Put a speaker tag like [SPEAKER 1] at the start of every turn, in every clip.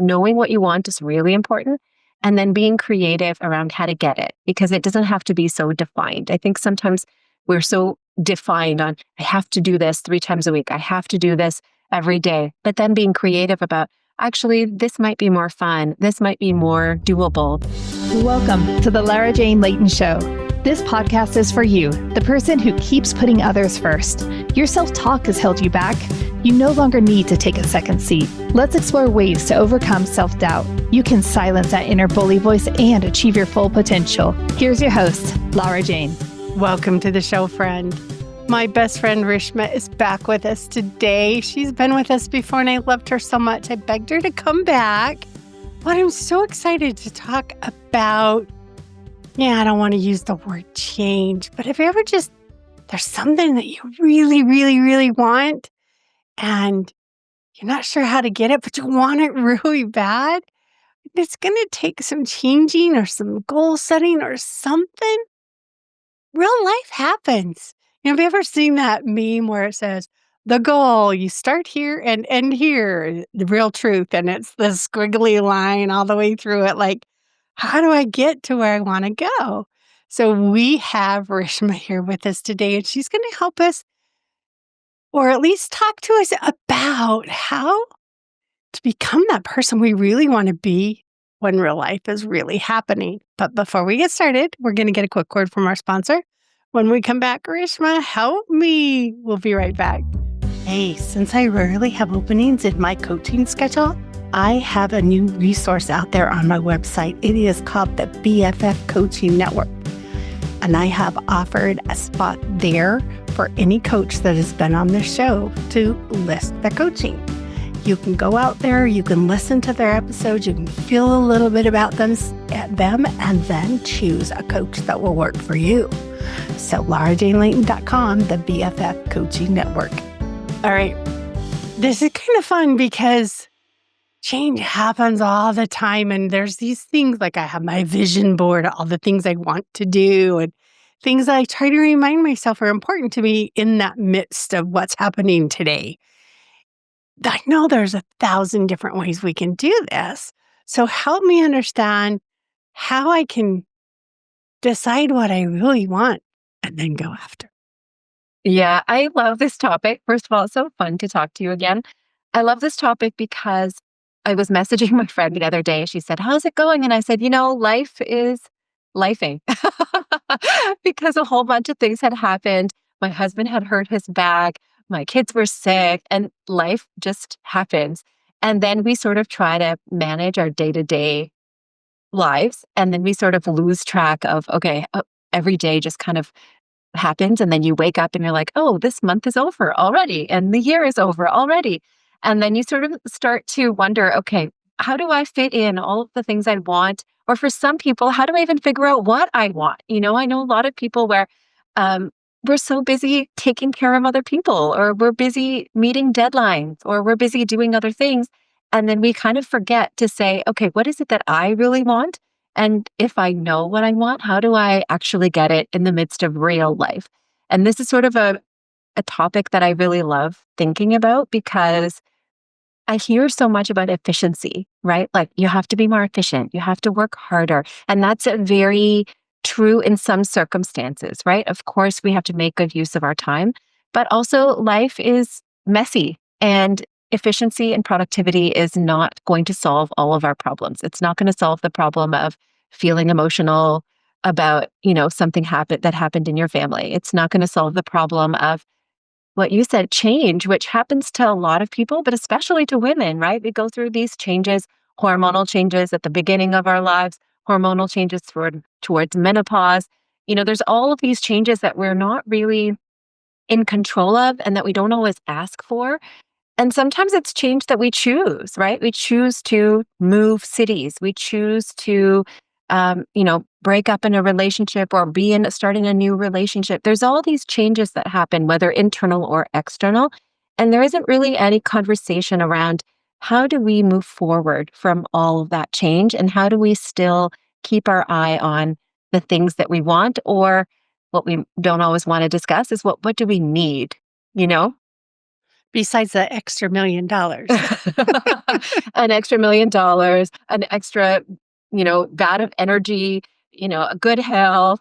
[SPEAKER 1] knowing what you want is really important. And then being creative around how to get it, because it doesn't have to be so defined. I think sometimes we're so defined on, I have to do this 3 times a week. I have to do this every day. But then being creative about, actually, this might be more fun. This might be more doable.
[SPEAKER 2] Welcome to the Lara Jane Layton Show. This podcast is for you, the person who keeps putting others first. Your self-talk has held you back. You no longer need to take a second seat. Let's explore ways to overcome self-doubt. You can silence that inner bully voice and achieve your full potential. Here's your host, Lara Jane.
[SPEAKER 3] Welcome to the show, friend. My best friend Rishma is back with us today. She's been with us before and I loved her so much. I begged her to come back. But I'm so excited to talk about, I don't want to use the word change, but if you ever there's something that you really, really, really want and you're not sure how to get it, but you want it really bad, it's going to take some changing or some goal setting or something. Real life happens. Have you ever seen that meme where it says, the goal, you start here and end here, the real truth, and it's the squiggly line all the way through it, like, how do I get to where I want to go? So we have Rishma here with us today, and she's going to help us, or at least talk to us about how to become that person we really want to be when real life is really happening. But before we get started, we're going to get a quick word from our sponsor. When we come back, Rishma, help me. We'll be right back. Hey, since I rarely have openings in my coaching schedule, I have a new resource out there on my website. It is called the BFF Coaching Network. And I have offered a spot there for any coach that has been on the show to list their coaching. You can go out there, you can listen to their episodes, you can feel a little bit about them, and then choose a coach that will work for you. So LaraJaneLayton.com, the BFF Coaching Network. All right, this is kind of fun because change happens all the time. And there's these things like I have my vision board, all the things I want to do and things that I try to remind myself are important to me in that midst of what's happening today. I know there's 1,000 different ways we can do this. So help me understand how I can decide what I really want and then go after.
[SPEAKER 1] Yeah, I love this topic. First of all, it's so fun to talk to you again. I love this topic because I was messaging my friend the other day. She said, how's it going? And I said, life is lifing because a whole bunch of things had happened. My husband had hurt his back. My kids were sick and life just happens. And then we sort of try to manage our day-to-day lives. And then we sort of lose track of, every day just kind of happens. And then you wake up and you're like, oh, this month is over already. And the year is over already. And then you sort of start to wonder, okay, how do I fit in all of the things I want? Or for some people, how do I even figure out what I want? I know a lot of people where we're so busy taking care of other people, or we're busy meeting deadlines, or we're busy doing other things. And then we kind of forget to say, okay, what is it that I really want? And if I know what I want, how do I actually get it in the midst of real life? And this is sort of a topic that I really love thinking about because I hear so much about efficiency, right? Like you have to be more efficient, you have to work harder. And that's a very true in some circumstances, right? Of course, we have to make good use of our time, but also life is messy and efficiency and productivity is not going to solve all of our problems. It's not going to solve the problem of feeling emotional about, something that happened in your family. It's not going to solve the problem of what you said, change, which happens to a lot of people, but especially to women, right? We go through these changes, hormonal changes at the beginning of our lives, hormonal changes towards menopause. There's all of these changes that we're not really in control of and that we don't always ask for. And sometimes it's change that we choose, right? We choose to move cities. We choose to, break up in a relationship or starting a new relationship. There's all these changes that happen, whether internal or external. And there isn't really any conversation around how do we move forward from all of that change and how do we still keep our eye on the things that we want, or what we don't always want to discuss is what do we need, you know?
[SPEAKER 3] Besides the extra $1,000,000.
[SPEAKER 1] An extra $1,000,000, an extra, vat of energy, a good health,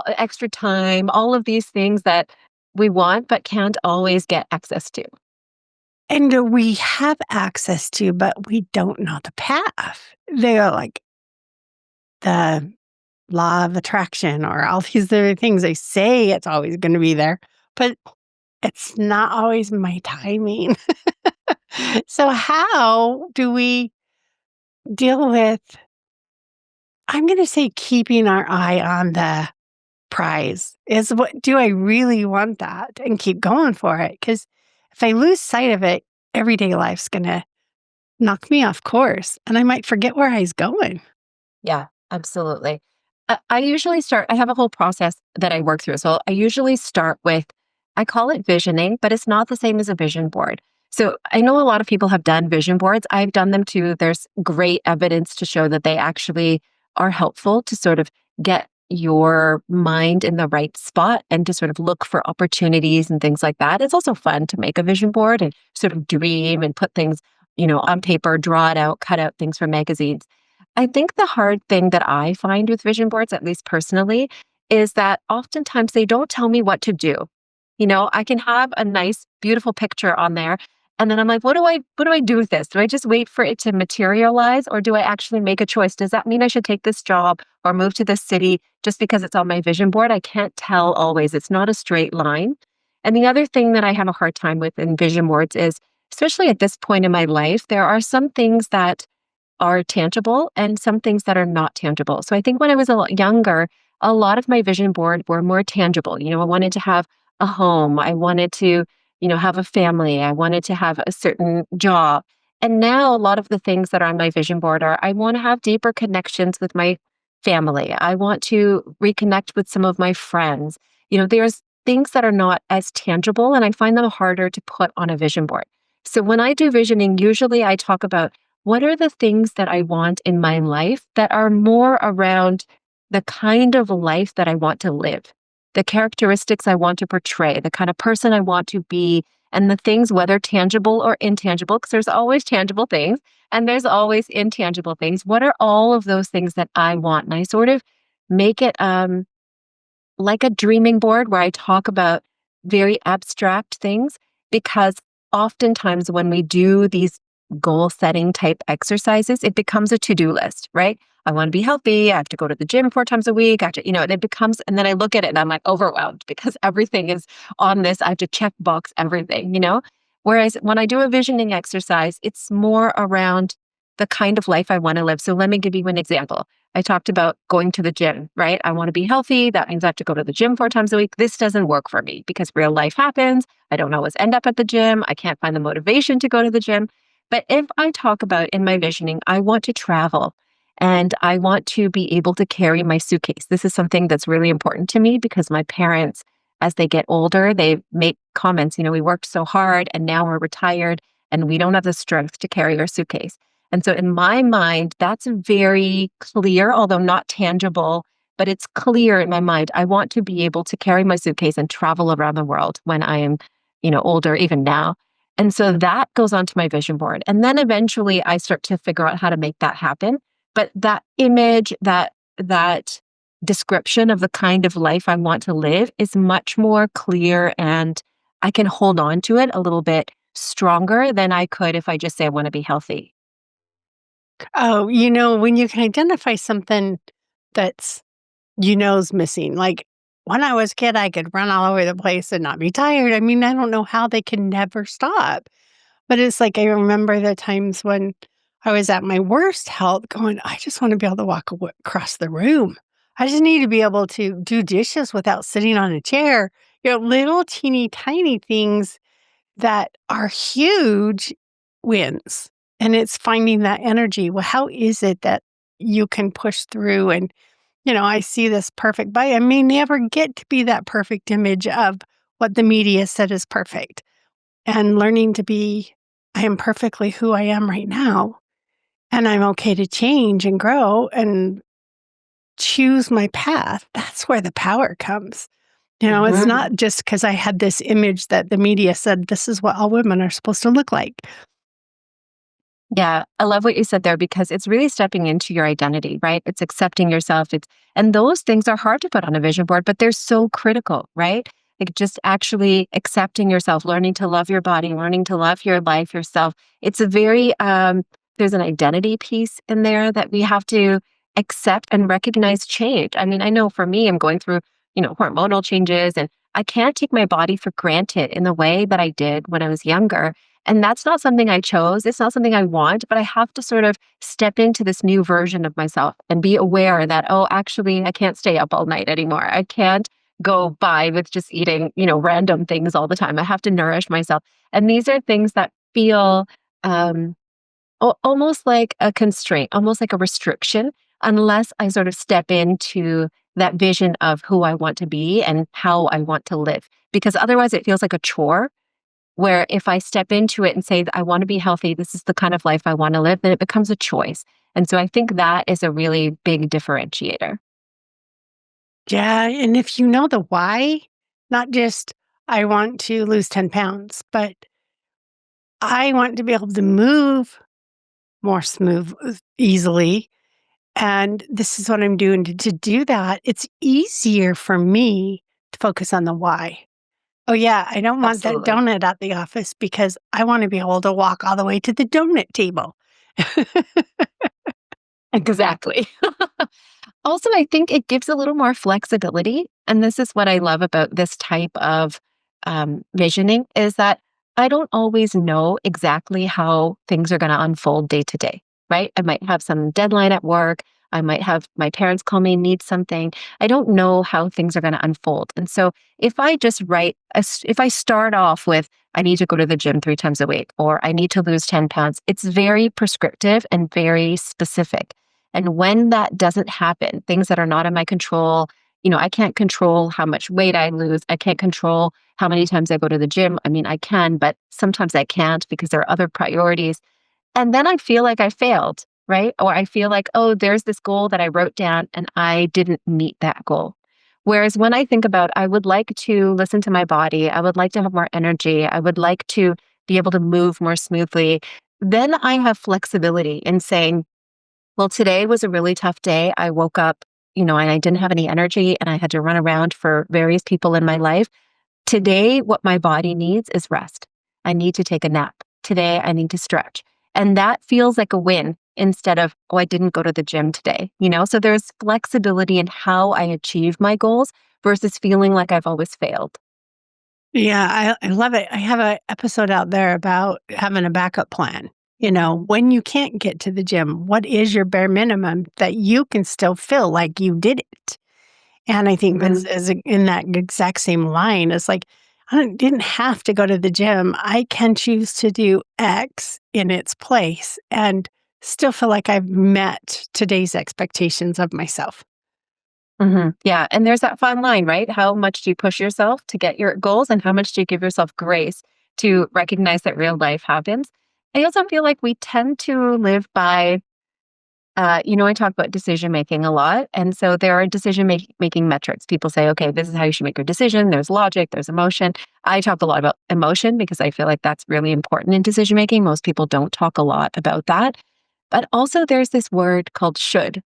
[SPEAKER 1] extra time, all of these things that we want but can't always get access to.
[SPEAKER 3] And we have access to, but we don't know the path. They are like the law of attraction or all these other things. They say it's always going to be there, but it's not always my timing. So, how do we deal with, I'm going to say, keeping our eye on the prize? Is what do I really want that and keep going for it? Because if I lose sight of it, everyday life's going to knock me off course and I might forget where I was going.
[SPEAKER 1] Yeah, absolutely. I usually start, I have a whole process that I work through. So I usually start with, I call it visioning, but it's not the same as a vision board. So I know a lot of people have done vision boards. I've done them too. There's great evidence to show that they actually are helpful to sort of get your mind in the right spot and to sort of look for opportunities and things like that. It's also fun to make a vision board and sort of dream and put things, on paper, draw it out, cut out things from magazines. I think the hard thing that I find with vision boards, at least personally, is that oftentimes they don't tell me what to do. I can have a nice, beautiful picture on there. And then I'm like, what do I do with this? Do I just wait for it to materialize or do I actually make a choice? Does that mean I should take this job or move to this city just because it's on my vision board? I can't tell always. It's not a straight line. And the other thing that I have a hard time with in vision boards is, especially at this point in my life, there are some things that are tangible and some things that are not tangible. So I think when I was a lot younger, a lot of my vision board were more tangible. I wanted to have a home. I wanted to, have a family. I wanted to have a certain job. And now a lot of the things that are on my vision board are I want to have deeper connections with my family. I want to reconnect with some of my friends. There's things that are not as tangible and I find them harder to put on a vision board. So when I do visioning, usually I talk about what are the things that I want in my life that are more around the kind of life that I want to live, the characteristics I want to portray, the kind of person I want to be, and the things, whether tangible or intangible, because there's always tangible things and there's always intangible things. What are all of those things that I want? And I sort of make it like a dreaming board where I talk about very abstract things because oftentimes when we do these goal setting type exercises, it becomes a to do list, right? I want to be healthy. I have to go to the gym 4 times a week. I have to, and it becomes, and then I look at it and I'm like overwhelmed because everything is on this. I have to check box everything. Whereas when I do a visioning exercise, it's more around the kind of life I want to live. So let me give you an example. I talked about going to the gym, right? I want to be healthy. That means I have to go to the gym 4 times a week. This doesn't work for me because real life happens. I don't always end up at the gym. I can't find the motivation to go to the gym. But if I talk about in my visioning, I want to travel and I want to be able to carry my suitcase. This is something that's really important to me because my parents, as they get older, they make comments, we worked so hard and now we're retired and we don't have the strength to carry our suitcase. And so in my mind, that's very clear, although not tangible, but it's clear in my mind. I want to be able to carry my suitcase and travel around the world when I am, older, even now. And so that goes onto my vision board. And then eventually I start to figure out how to make that happen. But that image, that description of the kind of life I want to live is much more clear and I can hold on to it a little bit stronger than I could if I just say I want to be healthy.
[SPEAKER 3] Oh, when you can identify something that's is missing. Like when I was a kid, I could run all over the place and not be tired. I mean, I don't know how they can never stop. But it's like I remember the times when I was at my worst health going, I just want to be able to walk across the room. I just need to be able to do dishes without sitting on a chair. Little teeny tiny things that are huge wins. And it's finding that energy. Well, how is it that you can push through and I see this perfect body. I may never get to be that perfect image of what the media said is perfect. And learning to be, I am perfectly who I am right now. And I'm okay to change and grow and choose my path. That's where the power comes. It's
[SPEAKER 1] Mhm.
[SPEAKER 3] not just because I had this image that the media said this is what all women are supposed to look like.
[SPEAKER 1] Yeah, I love what you said there because it's really stepping into your identity, right? It's accepting yourself. And those things are hard to put on a vision board, but they're so critical, right? Like just actually accepting yourself, learning to love your body, learning to love your life, yourself. It's a very there's an identity piece in there that we have to accept and recognize change. I mean, I know for me, I'm going through, hormonal changes and I can't take my body for granted in the way that I did when I was younger, and that's not something I chose. It's not something I want, but I have to sort of step into this new version of myself and be aware that, oh, actually, I can't stay up all night anymore. I can't go by with just eating, random things all the time. I have to nourish myself. And these are things that feel um, almost like a constraint, almost like a restriction, unless I sort of step into that vision of who I want to be and how I want to live. Because otherwise, it feels like a chore where if I step into it and say that I want to be healthy, this is the kind of life I want to live, then it becomes a choice. And so I think that is a really big differentiator.
[SPEAKER 3] Yeah, and if you know the why, not just I want to lose 10 pounds, but I want to be able to move more easily. And this is what I'm doing to do that. It's easier for me to focus on the why. Oh, yeah, I don't want that
[SPEAKER 1] Absolutely.
[SPEAKER 3] donut at the office because I want to be able to walk all the way to the donut table.
[SPEAKER 1] Exactly. Also, I think it gives a little more flexibility. And this is what I love about this type of visioning is that I don't always know exactly how things are going to unfold day to day, right? I might have some deadline at work. I might have my parents call me, need something. I don't know how things are going to unfold. And so if I just if I start off with, I need to go to the gym 3 times a week, or I need to lose 10 pounds, it's very prescriptive and very specific. And when that doesn't happen, things that are not in my control, I can't control how much weight I lose. I can't control how many times I go to the gym. I mean, I can, but sometimes I can't because there are other priorities. And then I feel like I failed, right? Or I feel like, oh, there's this goal that I wrote down and I didn't meet that goal. Whereas when I think about, I would like to listen to my body, I would like to have more energy, I would like to be able to move more smoothly, then I have flexibility in saying, well, today was a really tough day. I woke up, and I didn't have any energy and I had to run around for various people in my life. Today, what my body needs is rest. I need to take a nap. Today, I need to stretch. And that feels like a win instead of, oh, I didn't go to the gym today. So there's flexibility in how I achieve my goals versus feeling like I've always failed.
[SPEAKER 3] Yeah, I love it. I have an episode out there about having a backup plan. When you can't get to the gym, what is your bare minimum that you can still feel like you did it? And I think this
[SPEAKER 1] Mhm.
[SPEAKER 3] is in that exact same line. It's like, didn't have to go to the gym. I can choose to do X in its place and still feel like I've met today's expectations of myself.
[SPEAKER 1] Yeah. And there's that fine line, right? How much do you push yourself to get your goals and how much do you give yourself grace to recognize that real life happens? I also feel like we tend to live by, I talk about decision making a lot. And so there are making metrics. People say, okay, this is how you should make your decision. There's logic, there's emotion. I talk a lot about emotion because I feel like that's really important in decision making. Most people don't talk a lot about that. But also, there's this word called should.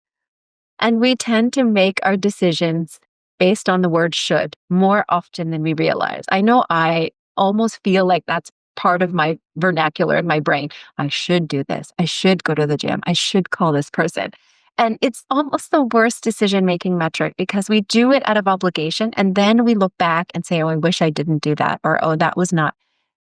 [SPEAKER 1] And we tend to make our decisions based on the word should more often than we realize. I know I almost feel like that's part of my vernacular in my brain. I should do this. I should go to the gym. I should call this person. And it's almost the worst decision making metric because we do it out of obligation. And then we look back and say, oh, I wish I didn't do that. Or, oh, that was not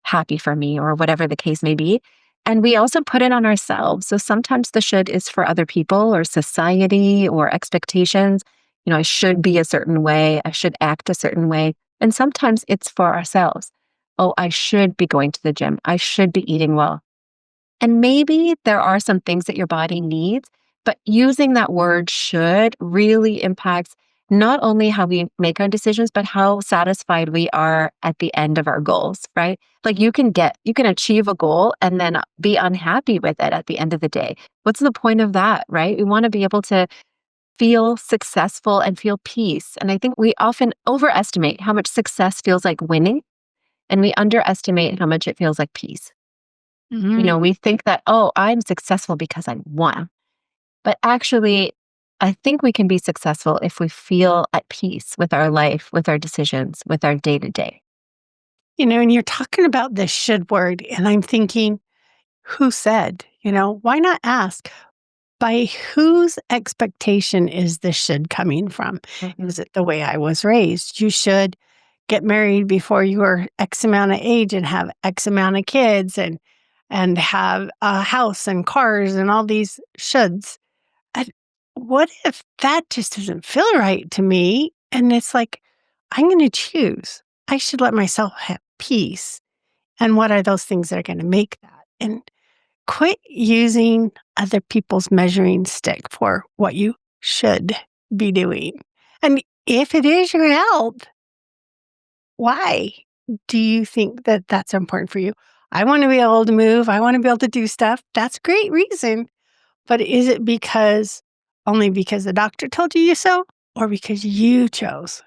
[SPEAKER 1] happy for me, or whatever the case may be. And we also put it on ourselves. So sometimes the should is for other people or society or expectations. I should be a certain way. I should act a certain way. And sometimes it's for ourselves. Oh, I should be going to the gym. I should be eating well. And maybe there are some things that your body needs, but using that word should really impacts not only how we make our decisions, but how satisfied we are at the end of our goals, right? Like you can achieve a goal and then be unhappy with it at the end of the day. What's the point of that, right? We want to be able to feel successful and feel peace. And I think we often overestimate how much success feels like winning, and we underestimate how much it feels like peace.
[SPEAKER 3] Mm.
[SPEAKER 1] We think that, oh, I'm successful because I won. But actually, I think we can be successful if we feel at peace with our life, with our decisions, with our day to day.
[SPEAKER 3] And you're talking about the should word, and I'm thinking, who said? Why not ask? By whose expectation is this should coming from?
[SPEAKER 1] Mhm.
[SPEAKER 3] Is it the way I was raised? You should get married before you are X amount of age and have X amount of kids and have a house and cars and all these shoulds. And what if that just doesn't feel right to me? And it's like, I'm going to choose. I should let myself have peace. And what are those things that are going to make that? And quit using other people's measuring stick for what you should be doing. And if it is your health, why do you think that that's important for you? I want to be able to move. I want to be able to do stuff. That's a great reason. But is it only because the doctor told you so or because you chose?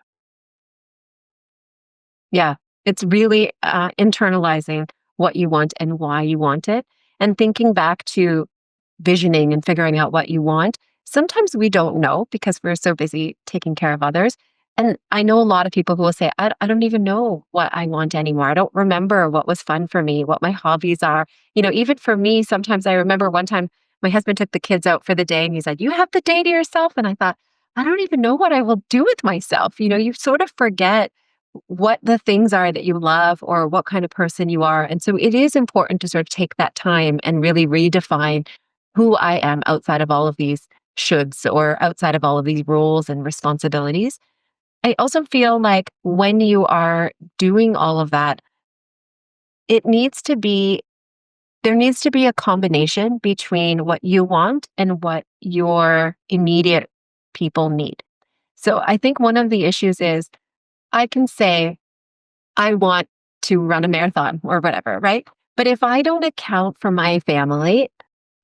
[SPEAKER 1] Yeah, it's really internalizing what you want and why you want it, and thinking back to visioning and figuring out what you want. Sometimes we don't know because we're so busy taking care of others. And I know a lot of people who will say, I don't even know what I want anymore. I don't remember what was fun for me, what my hobbies are. Even for me, sometimes I remember one time my husband took the kids out for the day and he said, "You have the day to yourself." And I thought, I don't even know what I will do with myself. You sort of forget what the things are that you love or what kind of person you are. And so it is important to sort of take that time and really redefine who I am outside of all of these shoulds or outside of all of these roles and responsibilities. I also feel like when you are doing all of that, it needs to be there needs to be a combination between what you want and what your immediate people need. So I think one of the issues is I can say I want to run a marathon or whatever, right? But if I don't account for my family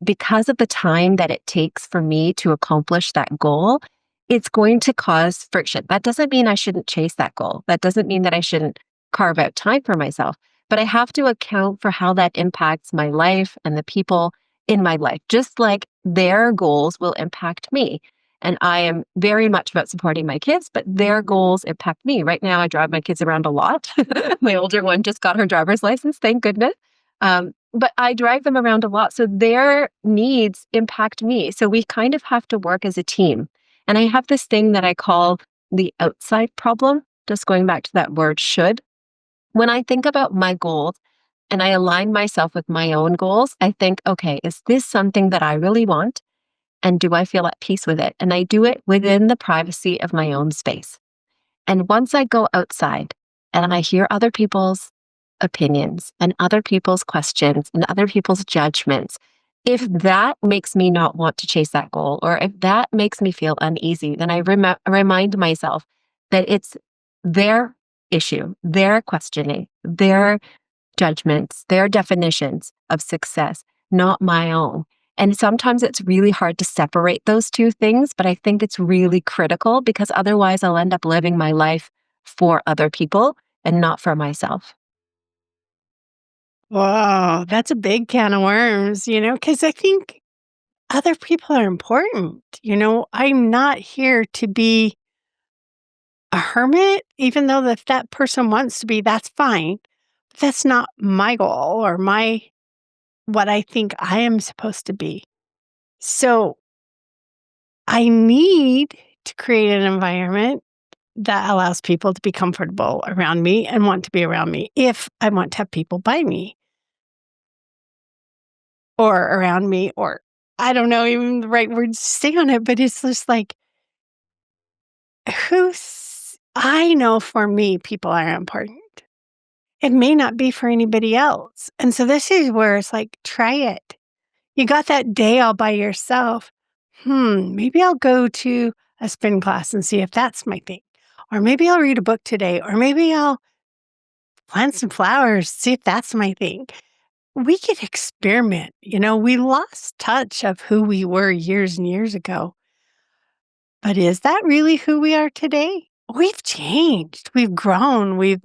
[SPEAKER 1] because of the time that it takes for me to accomplish that goal, it's going to cause friction. That doesn't mean I shouldn't chase that goal. That doesn't mean that I shouldn't carve out time for myself, but I have to account for how that impacts my life and the people in my life, just like their goals will impact me. And I am very much about supporting my kids, but their goals impact me. Right now, I drive my kids around a lot. My older one just got her driver's license, thank goodness. But I drive them around a lot. So their needs impact me. So we kind of have to work as a team. And I have this thing that I call the outside problem, just going back to that word should. When I think about my goals and I align myself with my own goals, I think, okay, is this something that I really want? And do I feel at peace with it? And I do it within the privacy of my own space. And once I go outside and I hear other people's opinions and other people's questions and other people's judgments, if that makes me not want to chase that goal, or if that makes me feel uneasy, then I remind myself that it's their issue, their questioning, their judgments, their definitions of success, not my own. And sometimes it's really hard to separate those two things, but I think it's really critical because otherwise I'll end up living my life for other people and not for myself.
[SPEAKER 3] Whoa, that's a big can of worms, because I think other people are important. I'm not here to be a hermit, even though if that person wants to be, that's fine. But that's not my goal or what I think I am supposed to be. So I need to create an environment that allows people to be comfortable around me and want to be around me if I want to have people by me or around me, or I don't know even the right words to say on it, but it's just like, I know for me, people are important. It may not be for anybody else. And so this is where it's like, try it. You got that day all by yourself. Maybe I'll go to a spin class and see if that's my thing. Or maybe I'll read a book today. Or maybe I'll plant some flowers, see if that's my thing. We could experiment. We lost touch of who we were years and years ago. But is that really who we are today? We've changed. We've grown. We've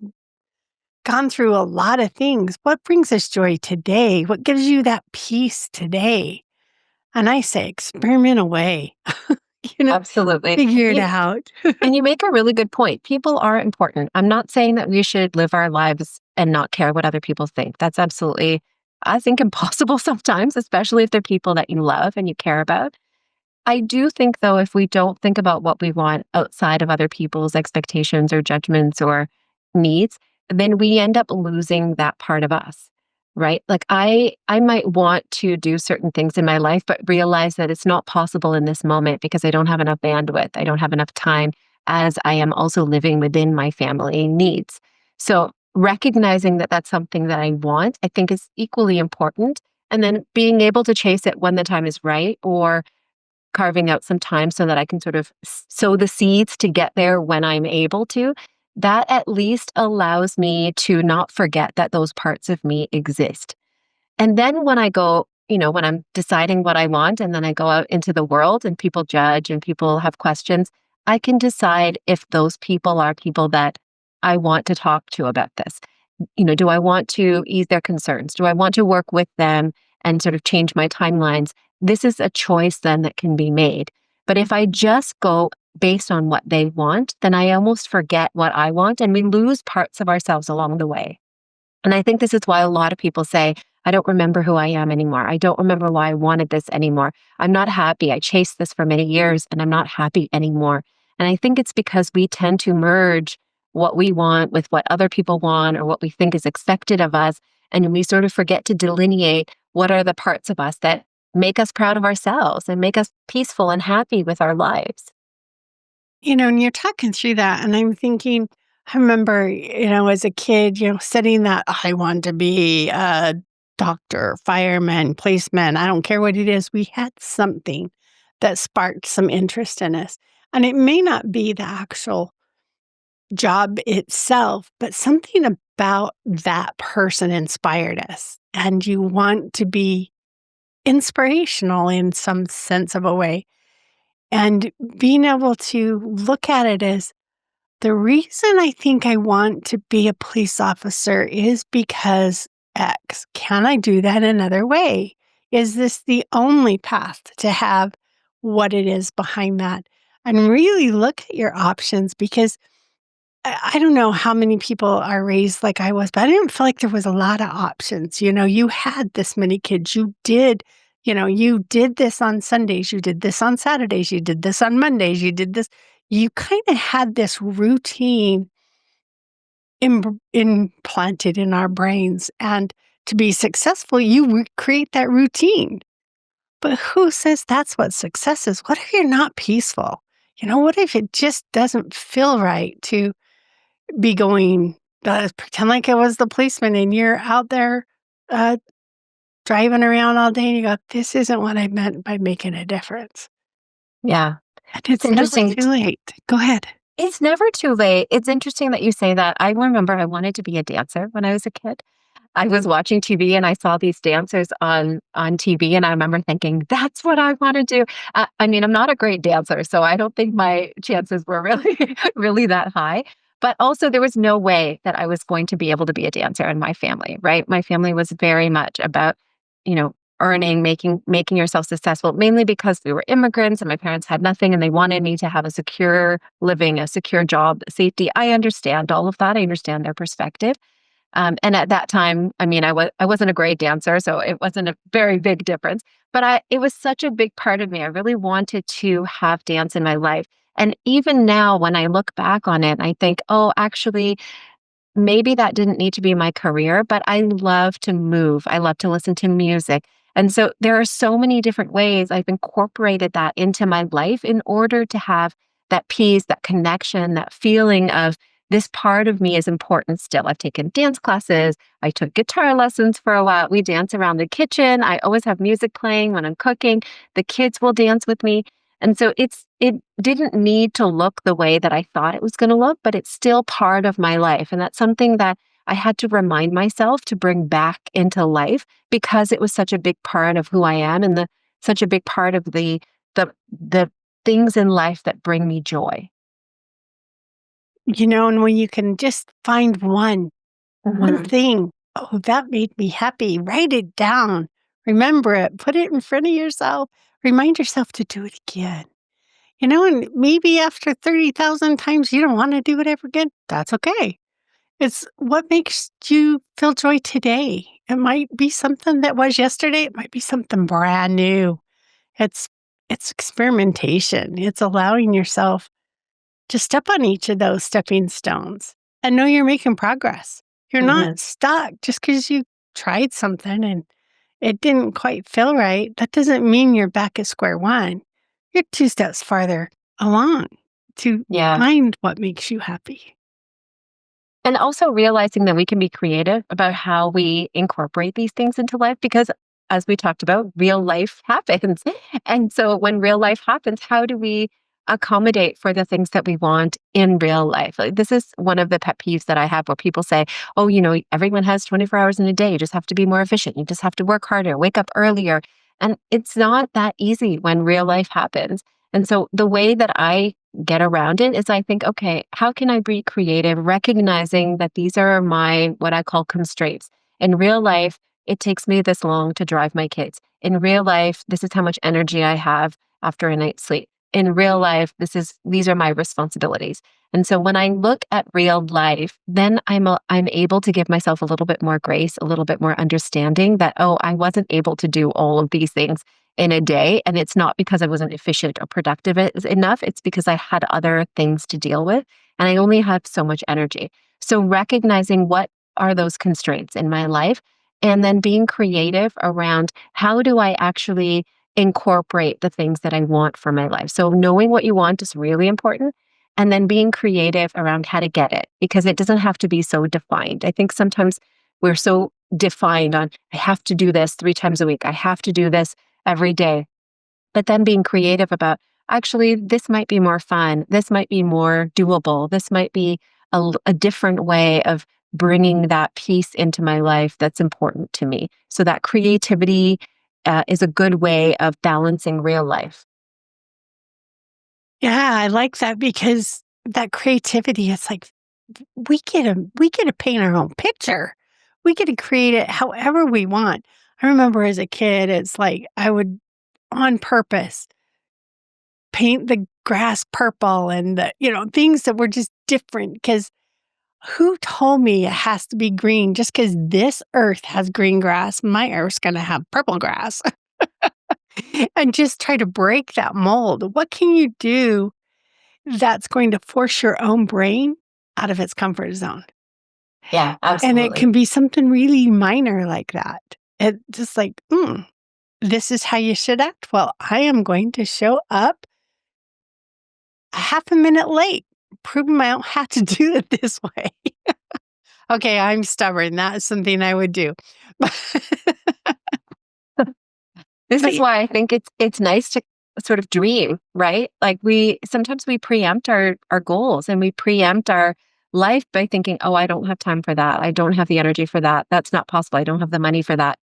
[SPEAKER 3] gone through a lot of things. What brings us joy today? What gives you that peace today? And I say, experiment away, you know,
[SPEAKER 1] Absolutely.
[SPEAKER 3] figure it out.
[SPEAKER 1] And you make a really good point. People are important. I'm not saying that we should live our lives and not care what other people think. That's absolutely, I think, impossible sometimes, especially if they're people that you love and you care about. I do think, though, if we don't think about what we want outside of other people's expectations or judgments or needs, then we end up losing that part of us, right? Like I might want to do certain things in my life, but realize that it's not possible in this moment because I don't have enough bandwidth. I don't have enough time as I am also living within my family needs. So recognizing that that's something that I want, I think is equally important. And then being able to chase it when the time is right or carving out some time so that I can sort of sow the seeds to get there when I'm able to, that at least allows me to not forget that those parts of me exist. And then when I go, when I'm deciding what I want and then I go out into the world and people judge and people have questions, I can decide if those people are people that I want to talk to about this. Do I want to ease their concerns? Do I want to work with them and sort of change my timelines? This is a choice then that can be made. But if I just go based on what they want, then I almost forget what I want and we lose parts of ourselves along the way. And I think this is why a lot of people say, I don't remember who I am anymore. I don't remember why I wanted this anymore. I'm not happy. I chased this for many years and I'm not happy anymore. And I think it's because we tend to merge what we want with what other people want or what we think is expected of us. And we sort of forget to delineate what are the parts of us that make us proud of ourselves and make us peaceful and happy with our lives.
[SPEAKER 3] And you're talking through that, and I'm thinking, I remember, as a kid, setting that I want to be a doctor, fireman, policeman, I don't care what it is. We had something that sparked some interest in us. And it may not be the actual job itself, but something about that person inspired us. And you want to be inspirational in some sense of a way. And being able to look at it as the reason I think I want to be a police officer is because X. Can I do that another way? Is this the only path to have what it is behind that? And really look at your options because I don't know how many people are raised like I was, but I didn't feel like there was a lot of options. You had this many kids. You did this on Sundays, you did this on Saturdays, you did this on Mondays, you did this. You kind of had this routine implanted in our brains. And to be successful, you create that routine. But who says that's what success is? What if you're not peaceful? What if it just doesn't feel right to be going, pretend like it was the policeman and you're out there uh, driving around all day and you go, this isn't what I meant by making a difference.
[SPEAKER 1] Yeah.
[SPEAKER 3] And
[SPEAKER 1] It's
[SPEAKER 3] it's never
[SPEAKER 1] interesting.
[SPEAKER 3] too late. Go ahead.
[SPEAKER 1] It's never too late. It's interesting that you say that. I remember I wanted to be a dancer when I was a kid. I was watching TV and I saw these dancers on TV, and I remember thinking, "That's what I want to do." I mean, I'm not a great dancer, so I don't think my chances were really, really that high. But also, there was no way that I was going to be able to be a dancer in my family. Right? My family was very much about, earning, making yourself successful. Mainly because we were immigrants and my parents had nothing, and they wanted me to have a secure living, a secure job, safety. I understand all of that. I understand their perspective. And at that time, I mean, I wasn't a great dancer, so it wasn't a very big difference. But it was such a big part of me. I really wanted to have dance in my life. And even now, when I look back on it, I think, oh, actually, maybe that didn't need to be my career, but I love to move. I love to listen to music. And so there are so many different ways I've incorporated that into my life in order to have that peace, that connection, that feeling of this part of me is important still. I've taken dance classes. I took guitar lessons for a while. We dance around the kitchen. I always have music playing when I'm cooking. The kids will dance with me. And so it didn't need to look the way that I thought it was going to look, but it's still part of my life. And that's something that I had to remind myself to bring back into life because it was such a big part of who I am and such a big part of the things in life that bring me joy.
[SPEAKER 3] And when you can just find one
[SPEAKER 1] Mhm.
[SPEAKER 3] thing, oh, that made me happy. Write it down. Remember it. Put it in front of yourself. Remind yourself to do it again. And maybe after 30,000 times you don't want to do it ever again. That's okay. It's what makes you feel joy today. It might be something that was yesterday. It might be something brand new. It's it's experimentation. It's allowing yourself to step on each of those stepping stones and know you're making progress. You're not
[SPEAKER 1] Mhm.
[SPEAKER 3] stuck just because you tried something and it didn't quite feel right. That doesn't mean you're back at square one. You're two steps farther along to
[SPEAKER 1] Yeah.
[SPEAKER 3] find what makes you happy.
[SPEAKER 1] And also realizing that we can be creative about how we incorporate these things into life because, as we talked about, real life happens. And so, when real life happens, how do we accommodate for the things that we want in real life? Like, this is one of the pet peeves that I have where people say, oh, everyone has 24 hours in a day. You just have to be more efficient. You just have to work harder, wake up earlier. And it's not that easy when real life happens. And so, the way that I get around it is I think, okay, how can I be creative, recognizing that these are my what I call constraints. In real life, it takes me this long to drive my kids. In real life, this is how much energy I have after a night's sleep. In real life, these are my responsibilities. And so when I look at real life, then I'm able to give myself a little bit more grace, a little bit more understanding that, oh, I wasn't able to do all of these things in a day. And it's not because I wasn't efficient or productive enough. It's because I had other things to deal with and I only have so much energy. So recognizing what are those constraints in my life and then being creative around how do I actually incorporate the things that I want for my life. So knowing what you want is really important. And then being creative around how to get it because it doesn't have to be so defined. I think sometimes we're so defined on, I have to do this 3 times a week. I have to do this every day. But then being creative about actually, this might be more fun. This might be more doable. This might be a different way of bringing that piece into my life that's important to me. So that creativity is a good way of balancing real life.
[SPEAKER 3] Yeah, I like that because that creativity, it's like we get to paint our own picture. We get to create it however we want. I remember as a kid, it's like I would on purpose paint the grass purple and things that were just different because who told me it has to be green just because this earth has green grass, my earth's gonna have purple grass. And just try to break that mold. What can you do that's going to force your own brain out of its comfort zone?
[SPEAKER 1] Yeah,
[SPEAKER 3] And it
[SPEAKER 1] absolutely.
[SPEAKER 3] can be something really minor like that. It just like, this is how you should act. Well, I am going to show up a half a minute late, proving I don't have to do it this way. Okay, I'm stubborn. That is something I would do.
[SPEAKER 1] This
[SPEAKER 3] But
[SPEAKER 1] is why I think it's nice to sort of dream, right? Like we sometimes we preempt our goals and we preempt our life by thinking, "Oh, I don't have time for that. I don't have the energy for that. That's not possible. I don't have the money for that."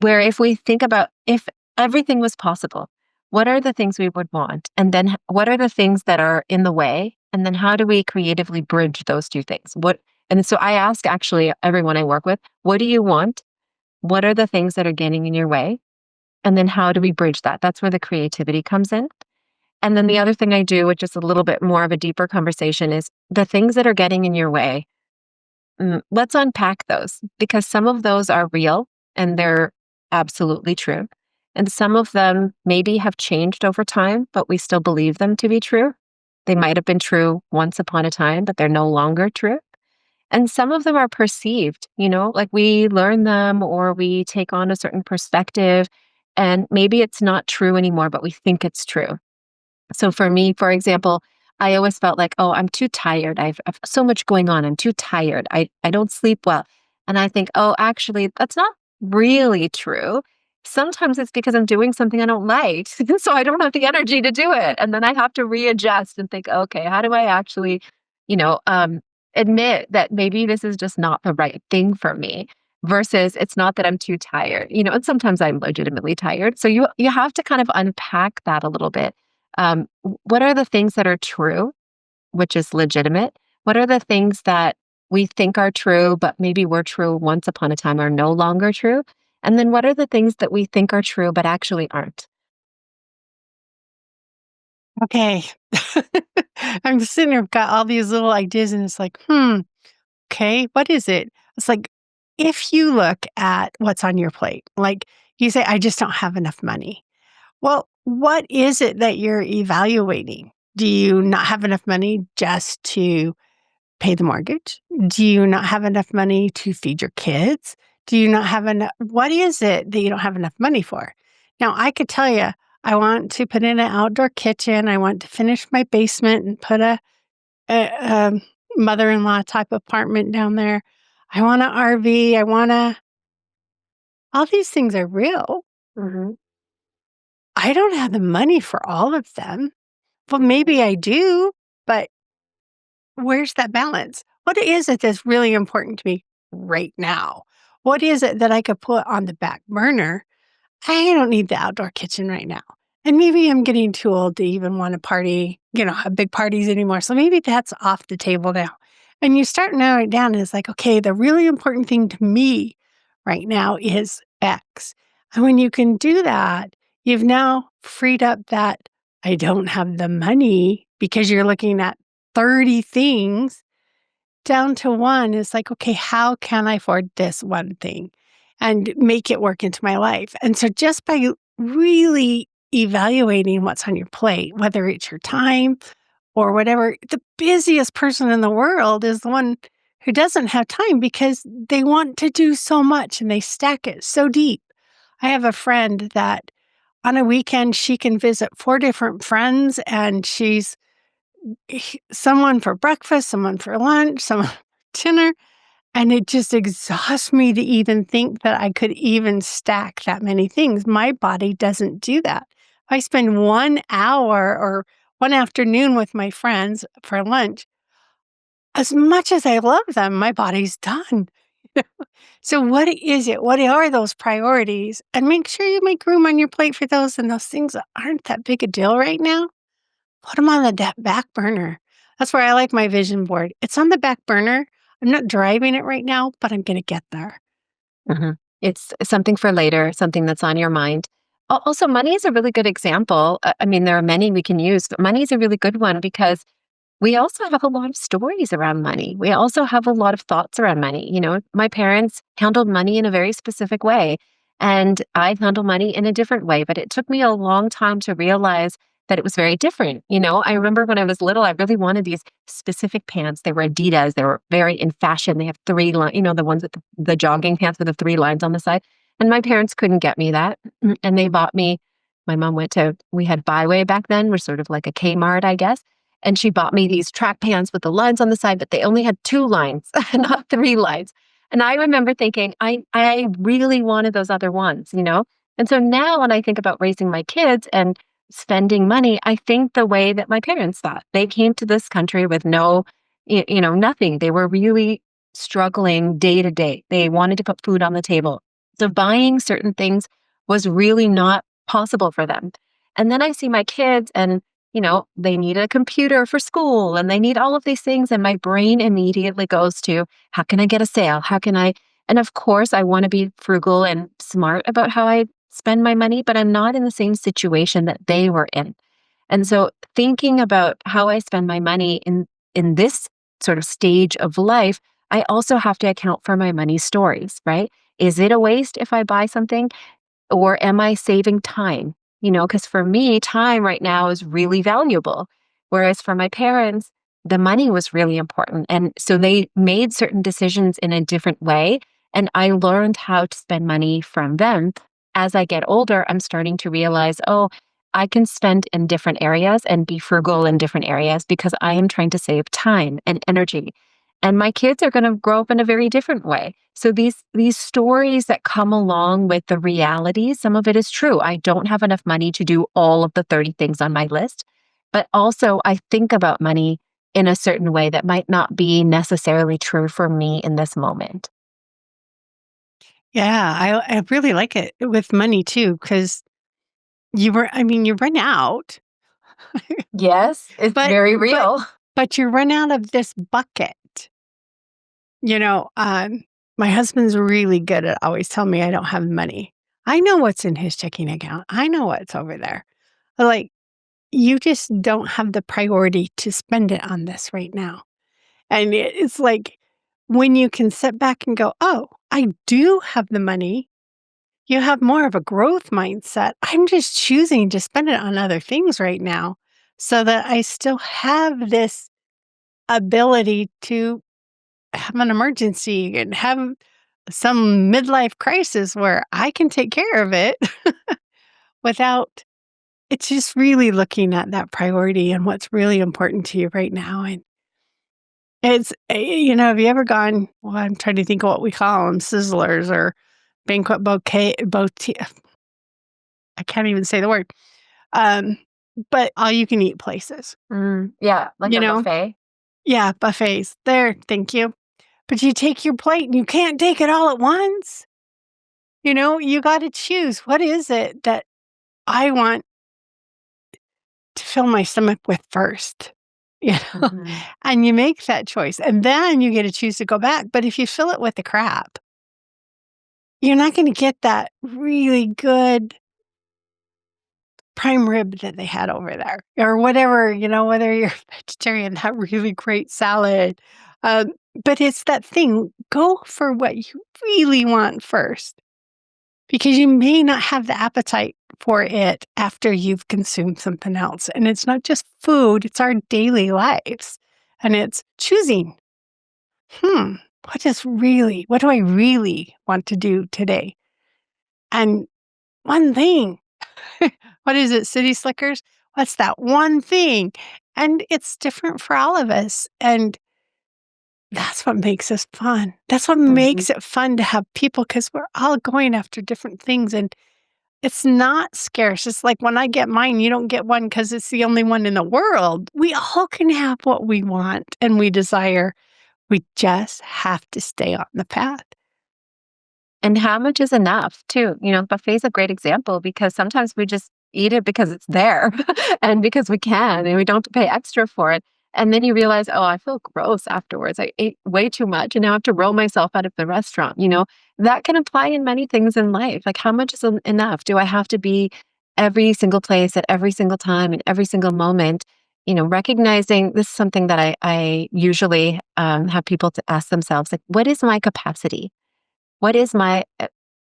[SPEAKER 1] Where if we think about if everything was possible, what are the things we would want? And then what are the things that are in the way? And then how do we creatively bridge those two things? And so I ask actually everyone I work with, what do you want? What are the things that are getting in your way? And then how do we bridge that? That's where the creativity comes in. And then the other thing I do, which is a little bit more of a deeper conversation, is the things that are getting in your way. Let's unpack those because some of those are real and they're absolutely true. And some of them maybe have changed over time, but we still believe them to be true. They might have been true once upon a time, but they're no longer true. And some of them are perceived, like we learn them or we take on a certain perspective and maybe it's not true anymore, but we think it's true. So for me, for example, I always felt like, oh, I'm too tired. I've so much going on. I'm too tired. I don't sleep well. And I think, oh, actually, that's not really true. Sometimes it's because I'm doing something I don't like. So I don't have the energy to do it. And then I have to readjust and think, okay, how do I actually, you know, um, admit that maybe this is just not the right thing for me versus it's not that I'm too tired, and sometimes I'm legitimately tired. So you have to kind of unpack that a little bit What are the things that are true, which is legitimate? What are the things that we think are true, but maybe were true once upon a time are no longer true? And then what are the things that we think are true, but actually aren't?
[SPEAKER 3] Okay. I'm sitting here, got all these little ideas, and it's like, okay, what is it? It's like, if you look at what's on your plate, like you say, I just don't have enough money. Well, what is it that you're evaluating? Do you not have enough money just to pay the mortgage? Do you not have enough money to feed your kids? Do you not have enough? What is it that you don't have enough money for? Now, I could tell you, I want to put in an outdoor kitchen. I want to finish my basement and put a mother in law type apartment down there. I want an RV. All these things are real.
[SPEAKER 1] Mhm.
[SPEAKER 3] I don't have the money for all of them. Well, maybe I do, but where's that balance? What is it that's really important to me right now? What is it that I could put on the back burner? I don't need the outdoor kitchen right now. And maybe I'm getting too old to even want to party, have big parties anymore. So maybe that's off the table now. And you start narrowing it down, and it's like, okay, the really important thing to me right now is X. And when you can do that, you've now freed up that I don't have the money because you're looking at 30 things down to one is like, okay, how can I afford this one thing and make it work into my life? And so just by really evaluating what's on your plate, whether it's your time or whatever, the busiest person in the world is the one who doesn't have time because they want to do so much and they stack it so deep. I have a friend that on a weekend she can visit four different friends and she's someone for breakfast, someone for lunch, someone for dinner, and it just exhausts me to even think that I could even stack that many things. My body doesn't do that. If I spend 1 hour or one afternoon with my friends for lunch, as much as I love them, my body's done. So what is it? What are those priorities? And make sure you make room on your plate for those and those things that aren't that big a deal right now. Put them on the back burner. That's where I like my vision board. It's on the back burner. I'm not driving it right now, but I'm gonna get there.
[SPEAKER 1] Mhm. It's something for later, something that's on your mind. Also, money is a really good example. I mean, there are many we can use, but money is a really good one because we also have a lot of stories around money. We also have a lot of thoughts around money. My parents handled money in a very specific way, and I handle money in a different way. But it took me a long time to realize that it was very different. I remember when I was little, I really wanted these specific pants. They were Adidas. They were very in fashion. They have three lines, the ones with the jogging pants with the three lines on the side. And my parents couldn't get me that. And they bought me, my mom we had Byway back then, was sort of like a Kmart, I guess, and she bought me these track pants with the lines on the side, but they only had two lines, not three lines. And I remember thinking, I really wanted those other ones. And so now when I think about raising my kids and spending money, I think the way that my parents thought. They came to this country with nothing. They were really struggling day to day. They wanted to put food on the table. So buying certain things was really not possible for them. And then I see my kids and they need a computer for school and they need all of these things. And my brain immediately goes to, how can I get a sale? How can I? And of course, I want to be frugal and smart about how I spend my money, but I'm not in the same situation that they were in. And so thinking about how I spend my money in this sort of stage of life, I also have to account for my money stories, right? Is it a waste if I buy something? Or am I saving time? Because for me, time right now is really valuable. Whereas for my parents, the money was really important. And so they made certain decisions in a different way. And I learned how to spend money from them. As I get older, I'm starting to realize, oh, I can spend in different areas and be frugal in different areas because I am trying to save time and energy. And my kids are going to grow up in a very different way. So these stories that come along with the reality, some of it is true. I don't have enough money to do all of the 30 things on my list. But also I think about money in a certain way that might not be necessarily true for me in this moment.
[SPEAKER 3] Yeah, I really like it with money too, because you run out.
[SPEAKER 1] Yes, it's
[SPEAKER 3] But
[SPEAKER 1] very
[SPEAKER 3] but
[SPEAKER 1] real.
[SPEAKER 3] but you run out of this bucket. You know, my husband's really good at always telling me I don't have money. I know what's in his checking account. I know what's over there. Like, you just don't have the priority to spend it on this right now. And it's like when you can sit back and go, oh, I do have the money, you have more of a growth mindset. I'm just choosing to spend it on other things right now so that I still have this ability to have an emergency and have some midlife crisis where I can take care of it without it's just really looking at that priority and what's really important to you right now. And have you ever gone, well, I'm trying to think of what we call them, Sizzlers or banquet boutique. I can't even say the word. Um, but all you can eat places,
[SPEAKER 1] Yeah, like
[SPEAKER 3] you
[SPEAKER 1] a
[SPEAKER 3] know?
[SPEAKER 1] buffet.
[SPEAKER 3] Yeah, buffets. There, thank you. But you take your plate and you can't take it all at once. You got to choose. What is it that I want to fill my stomach with first? You know,
[SPEAKER 1] Mhm.
[SPEAKER 3] and you make that choice, and then you get to choose to go back. But if you fill it with the crap, you're not going to get that really good prime rib that they had over there, or whatever. Whether you're vegetarian, that really great salad. Um, but it's that thing. Go for what you really want first. Because you may not have the appetite for it after you've consumed something else. And it's not just food, it's our daily lives. And it's choosing, hmm, what do I really want to do today? And one thing, what is it, City Slickers? What's that one thing? And it's different for all of us. And that's what makes us fun. That's what
[SPEAKER 1] Mhm.
[SPEAKER 3] makes it fun to have people because we're all going after different things. And it's not scarce. It's like when I get mine, you don't get one because it's the only one in the world. We all can have what we want and we desire. We just have to stay on the path.
[SPEAKER 1] And how much is enough too? Buffet is a great example because sometimes we just eat it because it's there and because we can and we don't pay extra for it. And then you realize, oh, I feel gross afterwards. I ate way too much and now I have to roll myself out of the restaurant. That can apply in many things in life. Like, how much is enough? Do I have to be every single place at every single time and every single moment? Recognizing this is something that I usually have people to ask themselves, like, what is my capacity? What is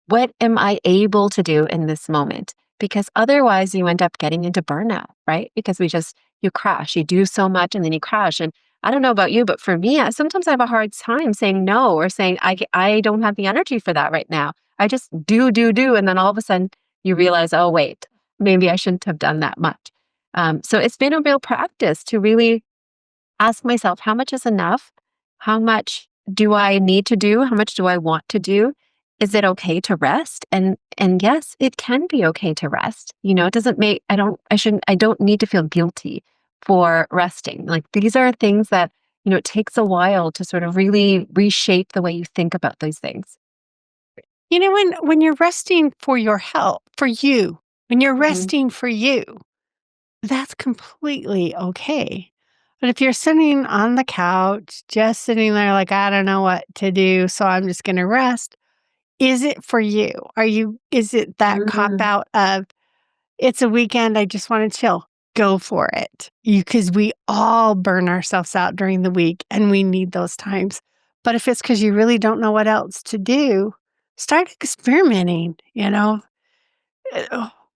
[SPEAKER 1] what am I able to do in this moment? Because otherwise you end up getting into burnout, right? Because you crash, you do so much and then you crash. And I don't know about you, but for me, sometimes I have a hard time saying no or saying, I don't have the energy for that right now. I just do, do, do. And then all of a sudden you realize, oh, wait, maybe I shouldn't have done that much. So it's been a real practice to really ask myself, how much is enough? How much do I need to do? How much do I want to do? Is it okay to rest? And yes, it can be okay to rest. It doesn't make I don't need to feel guilty for resting. Like, these are things that, it takes a while to sort of really reshape the way you think about these things.
[SPEAKER 3] When you're resting for your health, for you, when you're
[SPEAKER 1] Mhm.
[SPEAKER 3] resting for you, that's completely okay. But if you're sitting on the couch, just sitting there like, I don't know what to do, so I'm just going to rest. Is it for you? Is it that cop
[SPEAKER 1] Mm.
[SPEAKER 3] out of it's a weekend, I just want to chill? Go for it. Because we all burn ourselves out during the week and we need those times. But if it's because you really don't know what else to do, start experimenting.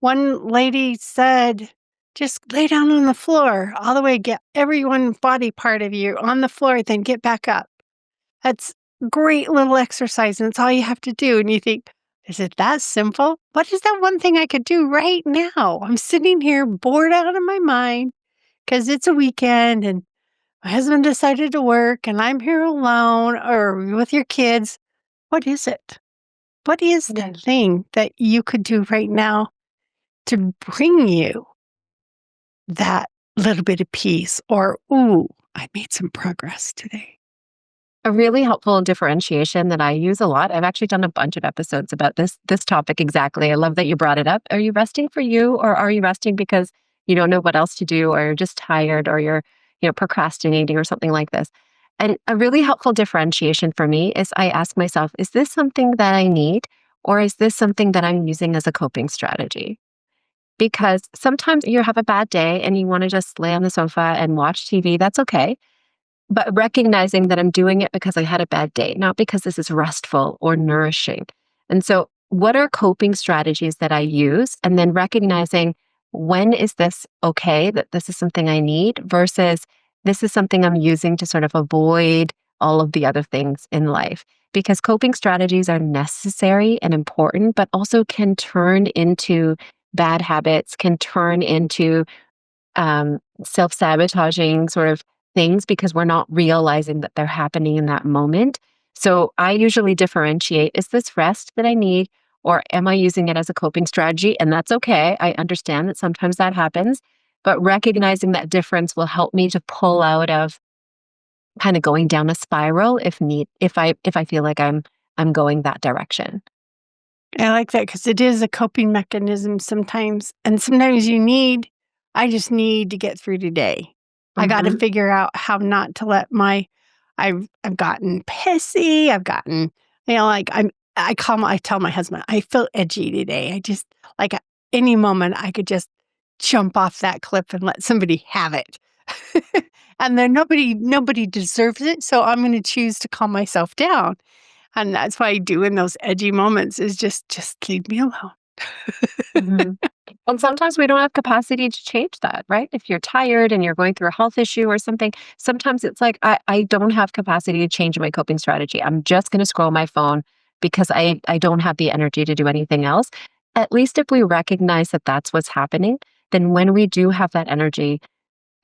[SPEAKER 3] One lady said, just lay down on the floor, all the way, get every one body part of you on the floor, then get back up. That's great little exercise, and it's all you have to do. And you think, is it that simple? What is that one thing I could do right now? I'm sitting here bored out of my mind because it's a weekend and my husband decided to work and I'm here alone or with your kids. What is it? What is
[SPEAKER 1] Yeah.
[SPEAKER 3] that thing that you could do right now to bring you that little bit of peace? Or, ooh, I made some progress today.
[SPEAKER 1] A really helpful differentiation that I use a lot. I've actually done a bunch of episodes about this topic exactly. I love that you brought it up. Are you resting for you or are you resting because you don't know what else to do, or you're just tired, or you're, procrastinating or something like this. And a really helpful differentiation for me is I ask myself, is this something that I need, or is this something that I'm using as a coping strategy? Because sometimes you have a bad day and you want to just lay on the sofa and watch TV. That's okay. But recognizing that I'm doing it because I had a bad day, not because this is restful or nourishing. And so, what are coping strategies that I use? And then recognizing, when is this okay, that this is something I need, versus this is something I'm using to sort of avoid all of the other things in life. Because coping strategies are necessary and important, but also can turn into bad habits, can turn into self sabotaging sort of things because we're not realizing that they're happening in that moment. So I usually differentiate, is this rest that I need, or am I using it as a coping strategy? And that's okay. I understand that sometimes that happens, but recognizing that difference will help me to pull out of kind of going down a spiral if I feel like I'm going that direction.
[SPEAKER 3] I like that because it is a coping mechanism sometimes. And sometimes I just need to get through today. I got to
[SPEAKER 1] Hmm.
[SPEAKER 3] figure out how not to let I've gotten pissy. I've gotten, like I tell my husband, I feel edgy today. I just, like, any moment I could just jump off that cliff and let somebody have it. And then nobody deserves it. So I'm going to choose to calm myself down. And that's what I do in those edgy moments is just leave me alone.
[SPEAKER 1] Hmm. And sometimes we don't have capacity to change that, right? If you're tired and you're going through a health issue or something, sometimes it's like, I don't have capacity to change my coping strategy. I'm just going to scroll my phone because I don't have the energy to do anything else. At least if we recognize that that's what's happening, then when we do have that energy,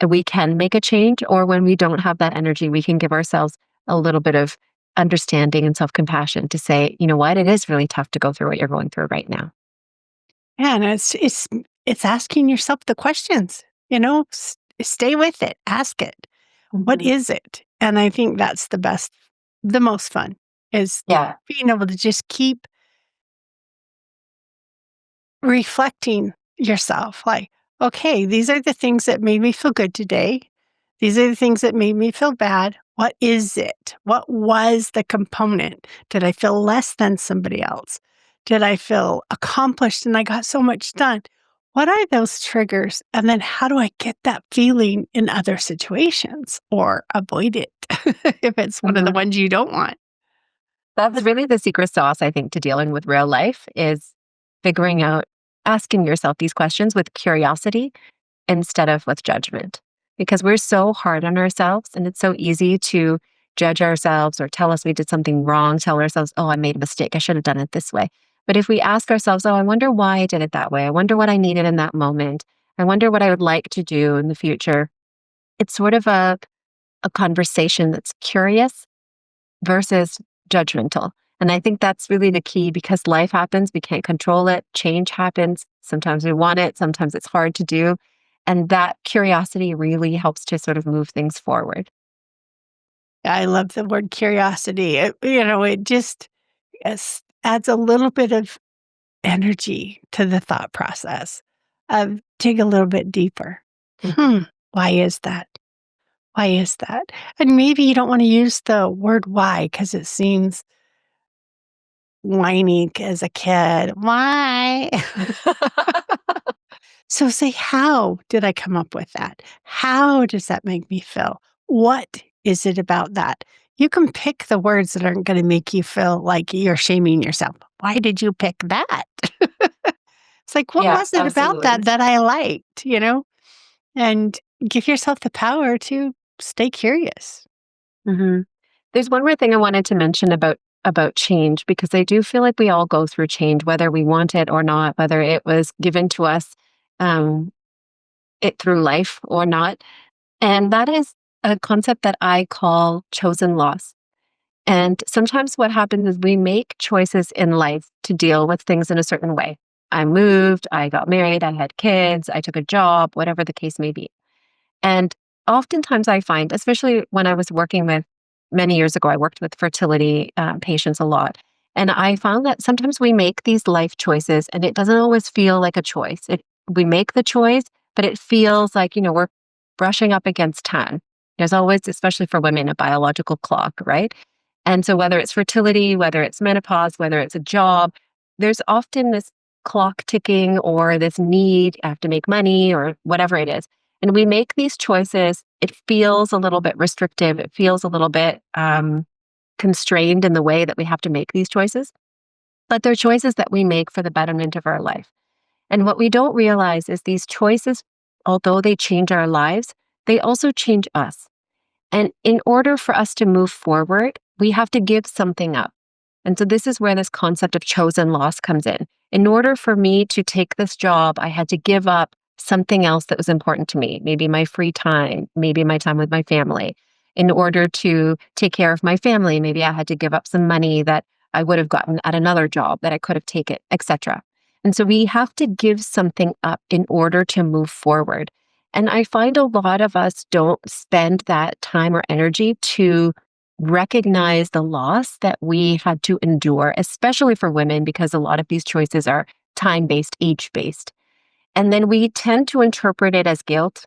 [SPEAKER 1] we can make a change. Or when we don't have that energy, we can give ourselves a little bit of understanding and self compassion to say, you know what, it is really tough to go through what you're going through right now.
[SPEAKER 3] Yeah, and it's asking yourself the questions, stay with it, ask it. What
[SPEAKER 1] Mhm.
[SPEAKER 3] is it? And I think that's the most fun is
[SPEAKER 1] Yeah.
[SPEAKER 3] being able to just keep reflecting yourself like, okay, these are the things that made me feel good today. These are the things that made me feel bad. What is it? What was the component? Did I feel less than somebody else? Did I feel accomplished and I got so much done? What are those triggers? And then how do I get that feeling in other situations or avoid it if it's one of the
[SPEAKER 1] Mhm.
[SPEAKER 3] ones you don't want?
[SPEAKER 1] That's really the secret sauce, I think, to dealing with real life is figuring out, asking yourself these questions with curiosity instead of with judgment. Because we're so hard on ourselves and it's so easy to judge ourselves or tell us we did something wrong, tell ourselves, oh, I made a mistake. I should have done it this way. But if we ask ourselves, oh, I wonder why I did it that way. I wonder what I needed in that moment. I wonder what I would like to do in the future. It's sort of a conversation that's curious versus judgmental. And I think that's really the key because life happens. We can't control it. Change happens. Sometimes we want it. Sometimes it's hard to do. And that curiosity really helps to sort of move things forward.
[SPEAKER 3] I love the word curiosity. It just adds a little bit of energy to the thought process of dig a little bit deeper.
[SPEAKER 1] Mhm.
[SPEAKER 3] Why is that? Why is that? And maybe you don't want to use the word why because it seems whiny as a kid. Why? So say, how did I come up with that? How does that make me feel? What is it about that? You can pick the words that aren't going to make you feel like you're shaming yourself. Why did you pick that? It's like, what
[SPEAKER 1] Yeah,
[SPEAKER 3] was it about that
[SPEAKER 1] absolutely.
[SPEAKER 3] that I liked, And give yourself the power to stay curious.
[SPEAKER 1] Hmm. There's one more thing I wanted to mention about change because I do feel like we all go through change, whether we want it or not, whether it was given to us um, it through life or not. And that is a concept that I call chosen loss. And sometimes what happens is we make choices in life to deal with things in a certain way. I moved, I got married, I had kids, I took a job, whatever the case may be. And oftentimes I find, especially when I was working with many years ago, I worked with fertility patients a lot. And I found that sometimes we make these life choices and it doesn't always feel like a choice. We make the choice, but it feels like, we're brushing up against time. There's always, especially for women, a biological clock, right? And so whether it's fertility, whether it's menopause, whether it's a job, there's often this clock ticking or this need, I have to make money or whatever it is. And we make these choices. It feels a little bit restrictive. It feels a little bit constrained in the way that we have to make these choices. But they're choices that we make for the betterment of our life. And what we don't realize is these choices, although they change our lives, they also change us. And in order for us to move forward, we have to give something up. And so this is where this concept of chosen loss comes in. In order for me to take this job, I had to give up something else that was important to me, maybe my free time, maybe my time with my family. In order to take care of my family, maybe I had to give up some money that I would have gotten at another job that I could have taken, etc. And so we have to give something up in order to move forward. And I find a lot of us don't spend that time or energy to recognize the loss that we had to endure, especially for women, because a lot of these choices are time based, age based. And then we tend to interpret it as guilt.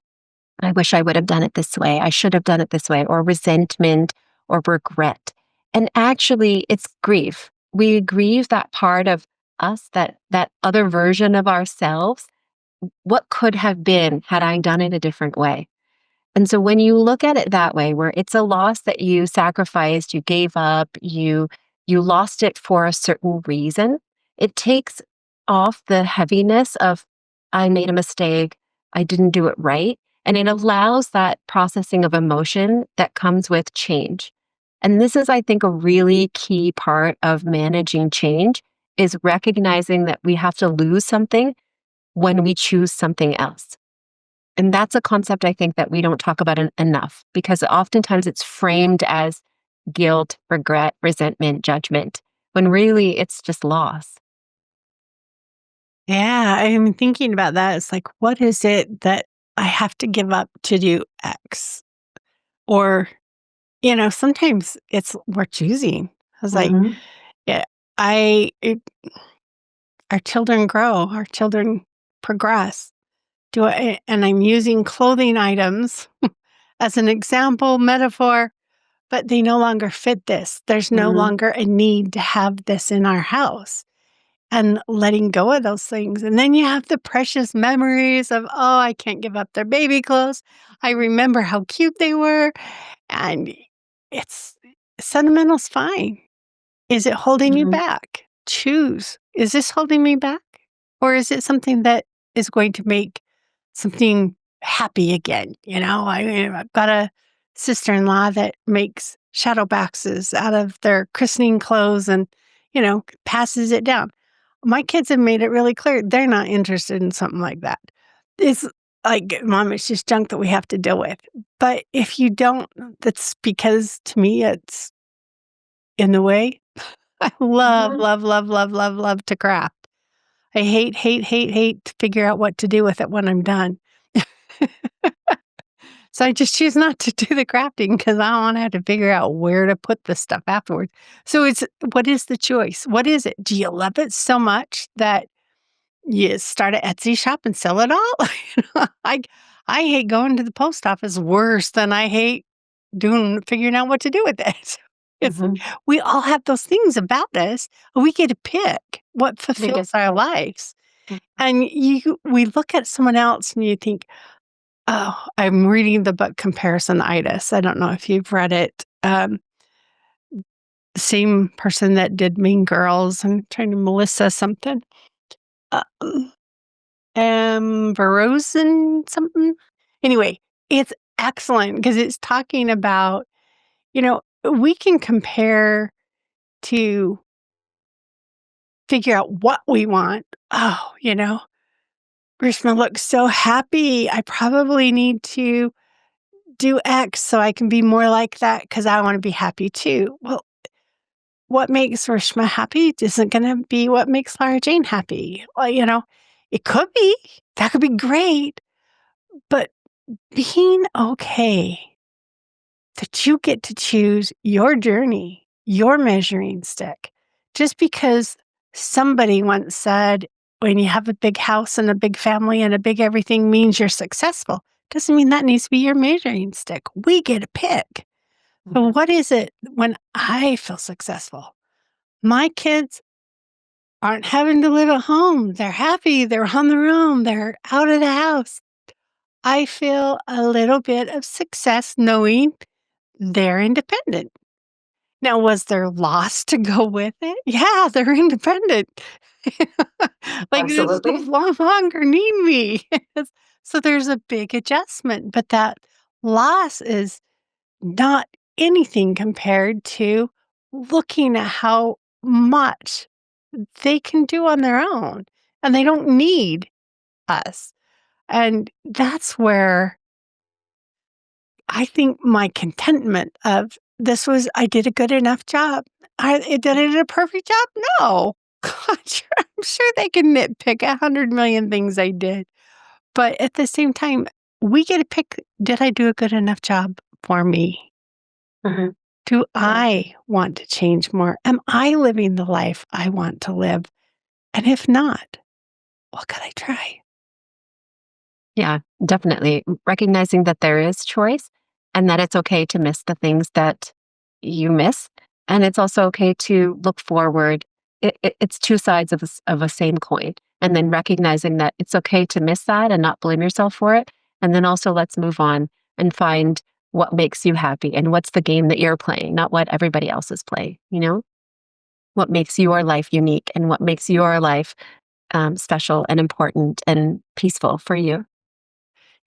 [SPEAKER 1] I wish I would have done it this way. I should have done it this way, or resentment or regret. And actually, it's grief. We grieve that part of us, that other version of ourselves. What could have been had I done it a different way? And so when you look at it that way, where it's a loss that you sacrificed, you gave up, you lost it for a certain reason, it takes off the heaviness of I made a mistake, I didn't do it right, and it allows that processing of emotion that comes with change. And this is, I think, a really key part of managing change is recognizing that we have to lose something when we choose something else. And that's a concept I think that we don't talk about enough because oftentimes it's framed as guilt, regret, resentment, judgment, when really it's just loss.
[SPEAKER 3] Yeah, I'm thinking about that. It's like, what is it that I have to give up to do X? Or, sometimes it's we're choosing. I was like,
[SPEAKER 1] Hmm.
[SPEAKER 3] yeah, I it, our children grow, our children progress. And I'm using clothing items as an example, metaphor, but they no longer fit this. There's no
[SPEAKER 1] Hmm.
[SPEAKER 3] longer a need to have this in our house. And letting go of those things. And then you have the precious memories of, oh, I can't give up their baby clothes. I remember how cute they were. And it's sentimental's fine. Is it holding you
[SPEAKER 1] Hmm.
[SPEAKER 3] back? Choose. Is this holding me back? Or is it something that is going to make something happy again? I've got a sister in law that makes shadow boxes out of their christening clothes and, passes it down. My kids have made it really clear they're not interested in something like that. It's like, Mom, it's just junk that we have to deal with. But if you don't, that's because to me, it's in the way. I love,
[SPEAKER 1] Hmm.
[SPEAKER 3] love, love, love, love, love to craft. I hate, hate, hate, hate to figure out what to do with it when I'm done. So I just choose not to do the crafting because I don't want to have to figure out where to put the stuff afterwards. So what is the choice? What is it? Do you love it so much that you start an Etsy shop and sell it all? You know, I hate going to the post office worse than I hate figuring out what to do with it. It's
[SPEAKER 1] Hmm.
[SPEAKER 3] we all have those things about us. We get to pick what
[SPEAKER 1] I think
[SPEAKER 3] fulfills
[SPEAKER 1] it's
[SPEAKER 3] our
[SPEAKER 1] true.
[SPEAKER 3] lives. And we look at someone else and you think, oh, I'm reading the book Comparisonitis. I don't know if you've read it. Same person that did Mean Girls. I'm trying to Melissa something. Um, Verosin something. Anyway, it's excellent because it's talking about, we can compare to figure out what we want. Oh, Grishma looks so happy. I probably need to do X so I can be more like that because I want to be happy too. Well, what makes Rishma happy isn't going to be what makes Lara Jane happy. Well, it could be. That could be great. But being okay that you get to choose your journey, your measuring stick, just because somebody once said when you have a big house and a big family and a big everything means you're successful. Doesn't mean that needs to be your measuring stick. We get to pick. So, what is it when I feel successful? My kids aren't having to live at home. They're happy. They're on their own. They're out of the house. I feel a little bit of success knowing they're independent. Now, was there loss to go with it? Yeah, they're independent. Like, they
[SPEAKER 1] Absolutely.
[SPEAKER 3] no longer need me. So there's a big adjustment, but that loss is not anything compared to looking at how much they can do on their own, and they don't need us. And that's where I think my contentment of this was I did a good enough job. Did I do a perfect job? No. God, I'm sure they can nitpick 100 million things I did. But at the same time, we get to pick, did I do a good enough job for me?
[SPEAKER 1] Mhm.
[SPEAKER 3] Do I want to change more? Am I living the life I want to live? And if not, what could I try?
[SPEAKER 1] Yeah, definitely. Recognizing that there is choice and that it's okay to miss the things that you miss. And it's also okay to look forward. It's two sides of a same coin. And then recognizing that it's okay to miss that and not blame yourself for it. And then also let's move on and find what makes you happy and what's the game that you're playing, not what everybody else is playing, What makes your life unique and what makes your life special and important and peaceful for you.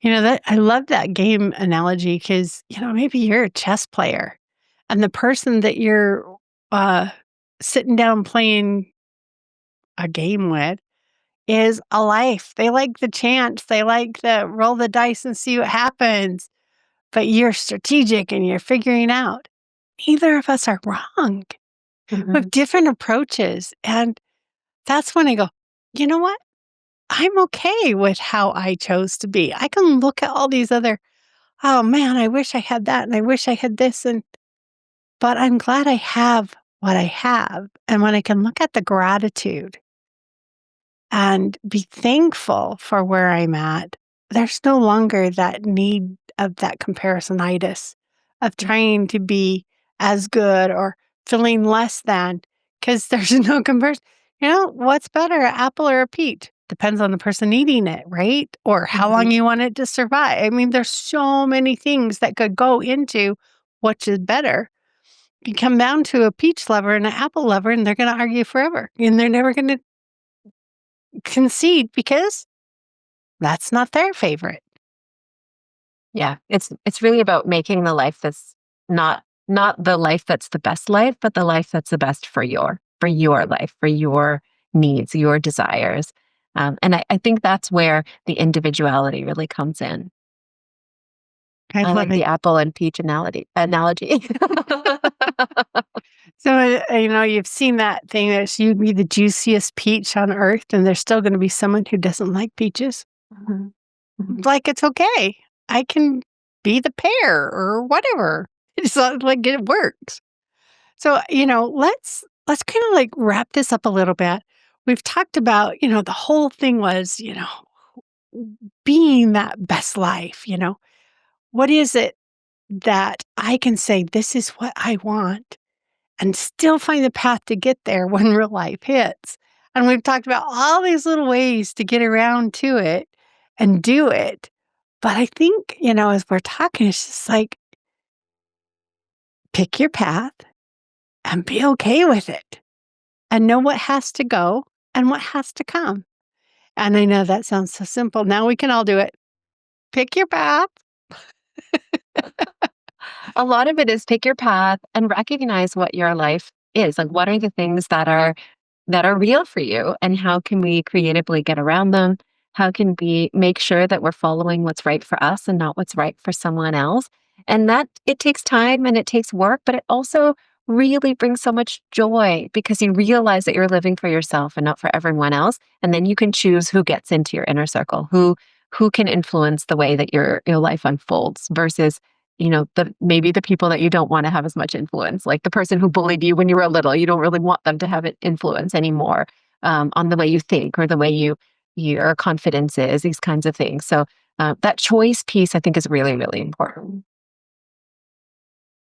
[SPEAKER 3] That I love that game analogy because, maybe you're a chess player and the person that you're uh, sitting down playing a game with is a life. They like the chance, they like the roll the dice and see what happens, but you're strategic and you're figuring out. Neither of us are wrong. We have
[SPEAKER 1] Mhm.
[SPEAKER 3] different approaches. And that's when I go, you know what? I'm okay with how I chose to be. I can look at all these other, oh man, I wish I had that and I wish I had this. But I'm glad I have what I have. And when I can look at the gratitude and be thankful for where I'm at, there's no longer that need of that comparisonitis of trying to be as good or feeling less than because there's no comparison. What's better, an apple or a peach? Depends on the person eating it, right? Or how long
[SPEAKER 1] Mhm.
[SPEAKER 3] you want it to survive. I mean, there's so many things that could go into which is better. You come down to a peach lover and an apple lover, and they're going to argue forever, and they're never going to concede because that's not their favorite.
[SPEAKER 1] Yeah, it's really about making the life that's not the life that's the best life, but the life that's the best for your life, for your needs, your desires. And I think that's where the individuality really comes in.
[SPEAKER 3] I
[SPEAKER 1] I
[SPEAKER 3] love
[SPEAKER 1] like the
[SPEAKER 3] it.
[SPEAKER 1] apple and peach analogy.
[SPEAKER 3] So, you've seen that thing that you'd be the juiciest peach on earth, and there's still going to be someone who doesn't like peaches.
[SPEAKER 1] Mhm, mhm.
[SPEAKER 3] Like, it's okay. I can be the pear or whatever. It's not like it works. So, let's kind of like wrap this up a little bit. We've talked about, the whole thing was, being that best life, what is it that I can say, this is what I want and still find the path to get there when real life hits? And we've talked about all these little ways to get around to it and do it. But I think, as we're talking, it's just like pick your path and be okay with it and know what has to go and what has to come. And I know that sounds so simple. Now we can all do it. Pick your path.
[SPEAKER 1] A lot of it is take your path and recognize what your life is. Like, what are the things that are real for you, and how can we creatively get around them? How can we make sure that we're following what's right for us and not what's right for someone else? And that it takes time and it takes work, but it also really brings so much joy because you realize that you're living for yourself and not for everyone else. And then you can choose who gets into your inner circle, who can influence the way that your life unfolds versus maybe the people that you don't want to have as much influence, like the person who bullied you when you were little. You don't really want them to have an influence anymore. on the way you think or the way your confidence is, these kinds of things. So that choice piece, I think, is really, really important.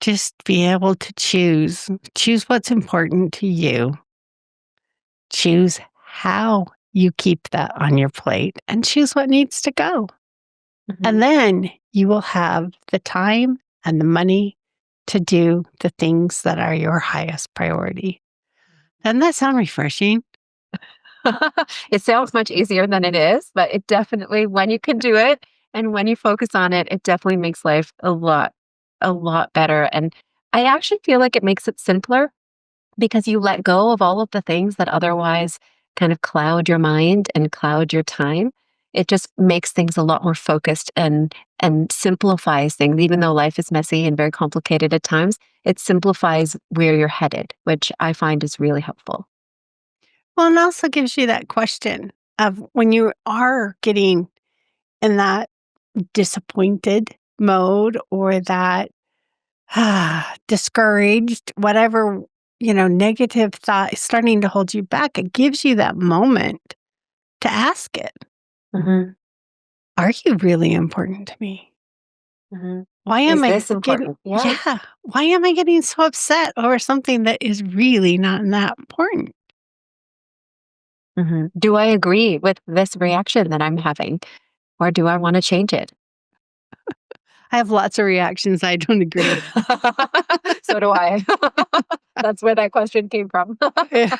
[SPEAKER 3] Just be able to choose what's important to you, choose how you keep that on your plate, and choose what needs to go. And then you will have the time and the money to do the things that are your highest priority. Doesn't that sound refreshing?
[SPEAKER 1] It sounds much easier than it is, but it definitely, when you can do it and when you focus on it, it definitely makes life a lot better. And I actually feel like it makes it simpler because you let go of all of the things that otherwise kind of cloud your mind and cloud your time. It just makes things a lot more focused and simplifies things. Even though life is messy and very complicated at times, it simplifies where you're headed, which I find is really helpful.
[SPEAKER 3] Well, and also gives you that question of when you are getting in that disappointed mode or that discouraged, whatever, negative thought is starting to hold you back, it gives you that moment to ask it.
[SPEAKER 1] Hmm.
[SPEAKER 3] Are you really important to me?
[SPEAKER 1] Hmm.
[SPEAKER 3] Why
[SPEAKER 1] Is
[SPEAKER 3] am I
[SPEAKER 1] this
[SPEAKER 3] getting,
[SPEAKER 1] important? Yeah.
[SPEAKER 3] yeah, why am I getting so upset over something that is really not that important?
[SPEAKER 1] Do I agree with this reaction that I'm having, or do I want to change it?
[SPEAKER 3] I have lots of reactions I don't agree with.
[SPEAKER 1] So do I. That's where that question came from.
[SPEAKER 3] It's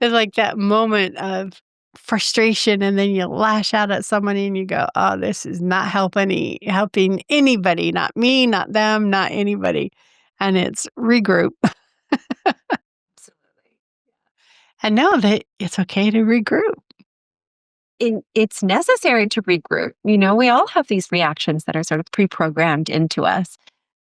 [SPEAKER 3] like that moment of frustration, and then you lash out at somebody and you go, "Oh, this is not helping anybody, not me, not them, not anybody." And it's regroup
[SPEAKER 1] Absolutely.
[SPEAKER 3] and know that it's okay to regroup.
[SPEAKER 1] It's necessary to regroup. We all have these reactions that are sort of pre-programmed into us,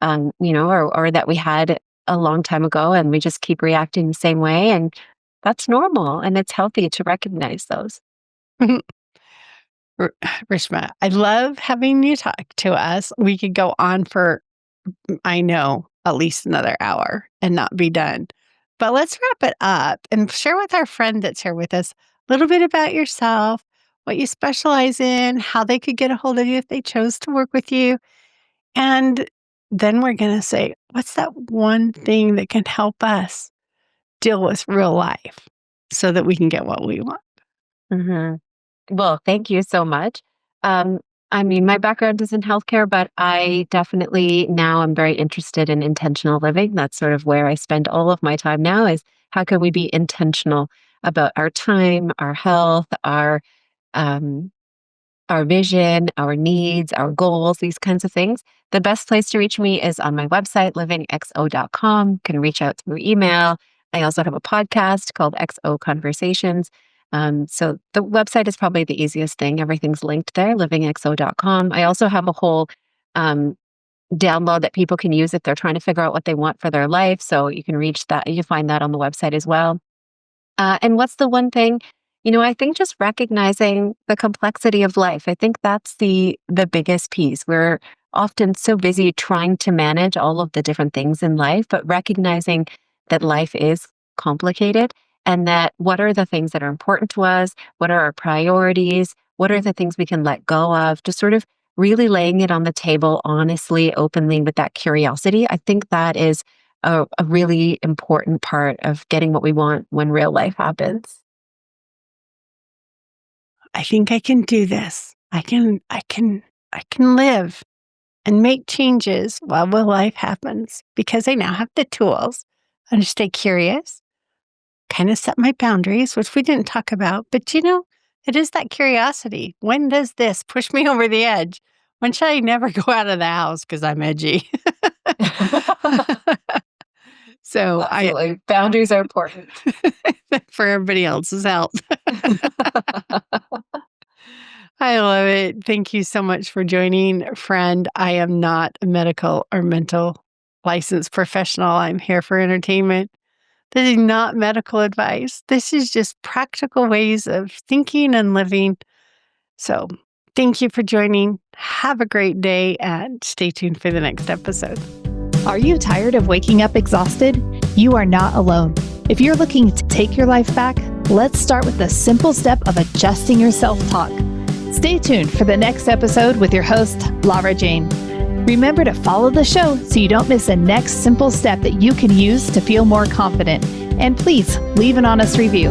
[SPEAKER 1] or that we had a long time ago, and we just keep reacting the same way. And that's normal, and it's healthy to recognize those.
[SPEAKER 3] R Rishma, I love having you talk to us. We could go on for, I know, at least another hour and not be done. But let's wrap it up and share with our friend that's here with us a little bit about yourself, what you specialize in, how they could get a hold of you if they chose to work with you. And then we're going to say, what's that one thing that can help us deal with real life so that we can get what we want?
[SPEAKER 1] Hmm. Well, thank you so much. Um, I mean, my background is in healthcare, but I definitely now I'm very interested in intentional living. That's sort of where I spend all of my time now is how can we be intentional about our time, our health, um, our vision, our needs, our goals, these kinds of things. The best place to reach me is on my website, livingxo.com. You can reach out through email. I also have a podcast called XO Conversations. So the website is probably the easiest thing. Everything's linked there, livingxo.com. I also have a whole um, download that people can use if they're trying to figure out what they want for their life. So you can reach that. You can find that on the website as well. And what's the one thing? I think just recognizing the complexity of life. I think that's the biggest piece. We're often so busy trying to manage all of the different things in life, but recognizing that life is complicated and that what are the things that are important to us? What are our priorities? What are the things we can let go of? Just sort of really laying it on the table honestly, openly with that curiosity. I think that is a really important part of getting what we want when real life happens.
[SPEAKER 3] I think I can do this. I can live and make changes while the life happens because I now have the tools and to stay curious, kind of set my boundaries, which we didn't talk about. But it is that curiosity. When does this push me over the edge? When should I never go out of the house because I'm edgy? So I,
[SPEAKER 1] Absolutely. Boundaries are important.
[SPEAKER 3] for everybody else's health. I love it. Thank you so much for joining, friend. I am not a medical or mental licensed professional. I'm here for entertainment. This is not medical advice. This is just practical ways of thinking and living. So, thank you for joining. Have a great day and stay tuned for the next episode.
[SPEAKER 2] Are you tired of waking up exhausted? You are not alone. If you're looking to take your life back, Let's start with the simple step of adjusting your self-talk. Stay tuned for the next episode with your host, Lara Jane. Remember to follow the show so you don't miss the next simple step that you can use to feel more confident. And please leave an honest review.